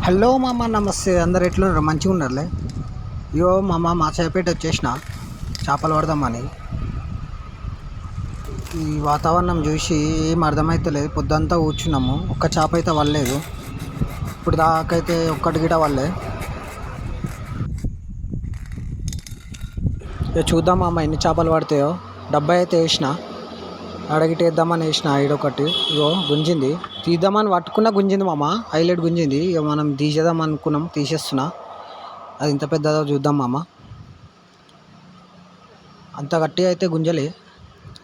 Hello మామ, నమస్తే. అందరు ఎట్లున్నారు? మంచిగా ఉన్నారులే. అయ్యో మామ, మా చేపేట వచ్చేసిన చేపలు పడదామని. ఈ వాతావరణం చూసి ఏం అర్థమవుతలేదు. పొద్దంతా కూర్చున్నాము, ఒక్క చేప అయితే పడలేదు. ఇప్పుడు దాకైతే ఒక్కటి గిట పడలే. ఇక చూద్దాం మామ ఎన్ని చేపలు పడతాయో. డబ్బా అయితే వేసిన, అడగిటి వేద్దామని వేసిన. ఈడొకటి ఇగో గుంజింది, తీద్దామని పట్టుకున్నా గుంజింది మామ. హైలైట్ గుంజింది. ఇక మనం తీసేద్దాం అనుకున్నాం, తీసేస్తున్నా. అది ఇంత పెద్దదో చూద్దాం మామ. అంత గట్టిగా అయితే గుంజలే,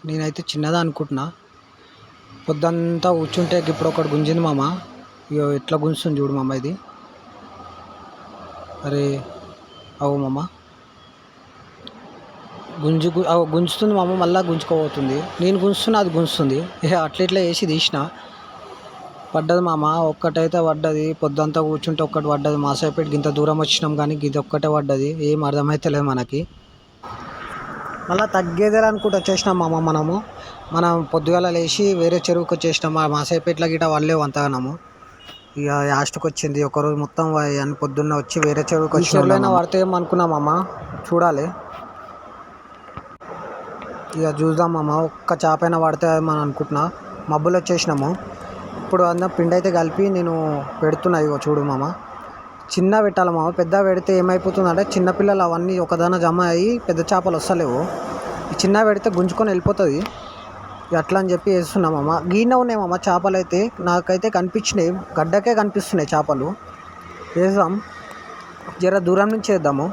నేనైతే చిన్నదా అనుకుంటున్నా. పొద్దంతా కూర్చుంటే ఇప్పుడు ఒకటి గుంజింది మామ. ఇక ఎట్లా గుంజుతుంది చూడు మామ ఇది. అరే అవు మామ, గుంజుతుంది మామ. మళ్ళీ గుంజుకోబోతుంది. నేను గుంజుతున్నా, అది గుంజుతుంది. అట్లా ఇట్లా వేసి తీసిన. పడ్డది మామ, ఒక్కటైతే పడ్డది. పొద్దంతా కూర్చుంటే ఒక్కటి పడ్డది. మా సేపటికి ఇంత దూరం వచ్చినాం కానీ ఇది ఒక్కటే పడ్డది. ఏం అర్థమైతలేదు మనకి. మళ్ళీ తగ్గేదే అనుకుంటూ వచ్చేసినాం మామ. మనం పొద్దుగాల లేచి వేరే చెరువుకి వచ్చేసినాం. మా సేపట్ల గిట వాళ్ళేవు అంతగానము. ఇక లాస్ట్కి వచ్చింది. ఒకరోజు మొత్తం అని పొద్దున్న వచ్చి వేరే చెరువుకి వచ్చి చెరువులైనా పడితే ఏమనుకున్నాం మామ, చూడాలి. ఇక చూద్దాం మామ, ఒక్క చేపైనా పడితే మనం అనుకుంటున్నా. మబ్బులు వచ్చేసినాము. ఇప్పుడు అన్న పిండి అయితే కలిపి నేను పెడుతున్నా. ఇగో చూడు మామ, చిన్న పెట్టాలి మామ. పెద్ద పెడితే ఏమైపోతుందంటే చిన్నపిల్లలు అవన్నీ ఒకదాన జమ అయ్యి పెద్ద చేపలు వస్తలేవు. ఈ చిన్న పెడితే గుంజుకొని వెళ్ళిపోతుంది. అట్లా అని చెప్పి వేస్తున్నా మామ. గీనే ఉన్నాయి మామ చేపలు అయితే, నాకైతే కనిపించినాయి. గడ్డకే కనిపిస్తున్నాయి చేపలు. వేద్దాం, జర దూరం నుంచి వేద్దాము.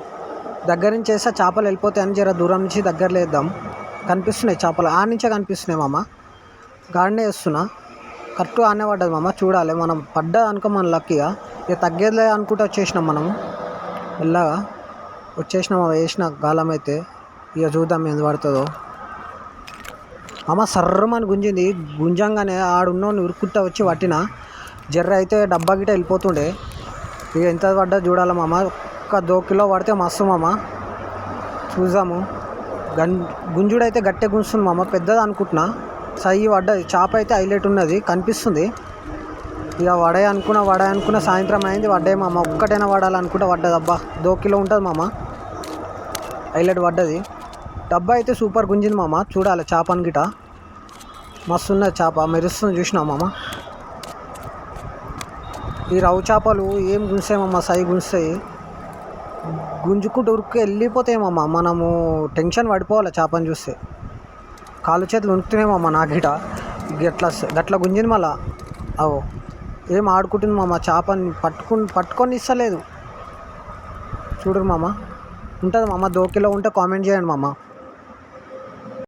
దగ్గర నుంచి వేస్తే చేపలు వెళ్ళిపోతాయని జర దూరం నుంచి దగ్గరలో వేద్దాం. కనిపిస్తున్నాయి చేపలు, ఆ నుంచే కనిపిస్తున్నాయి మామ. గాడినే వేస్తున్నా. కరెక్ట్ ఆనే పడ్డది మామ. చూడాలి, మనం పడ్డా అనుకో మన లక్కీగా. ఇక తగ్గేదిలే అనుకుంటూ వచ్చేసినాం మనము. మెల్లగా వచ్చేసినాం. వేసిన గాలం అయితే. ఇక చూద్దాం ఎంత పడుతుందో మామ. సర్రమని గుంజింది. గుంజంగానే ఆడున్నోని ఉరుక్కుంటా వచ్చి పట్టిన. జర్ర అయితే డబ్బా గిట వెళ్ళిపోతుండే. ఇక ఎంత పడ్డా చూడాలి మామ. ఒక్క 2 కిలో పడితే మస్తు మామ. చూద్దాము. గుంజుడైతే గట్టే గుంజుతుంది మామ. పెద్దది అనుకుంటున్నా. సై పడ్డది. చేప అయితే హైలైట్ ఉన్నది, కనిపిస్తుంది. ఇక వడే అనుకున్న సాయంత్రం అయింది. వడ్డాయి మామ. ఒక్కటైనా పడాలనుకుంటే పడ్డది. అబ్బా 2 కిలో ఉంటుంది మామ. హైలైట్ పడ్డది. డబ్బా అయితే సూపర్ గుంజింది మామ. చూడాలి చేపని గిట మస్తు ఉన్నది. చేప మెరుస్తుంది, చూసినా మామ. ఈ రవ్వు చేపలు ఏం గుంజుతాయి మామ, సై గుంజుతాయి. గుంజుకుంటూ ఉరుక్కు వెళ్ళిపోతాయి మామ. మనము టెన్షన్ పడిపోవాలి చేపని చూస్తే. కాళ్ళు చేతులు ఉనుకుతున్నాయి మామ నా గిట. గట్లా గుంజింది మళ్ళా. అవో ఏం ఆడుకుంటుంది మామ. చేపని పట్టుకొని ఇస్తలేదు. చూడరు మామ. ఉంటుంది మామ. 2 కిలో ఉంటే కామెంట్ చేయండి మామ.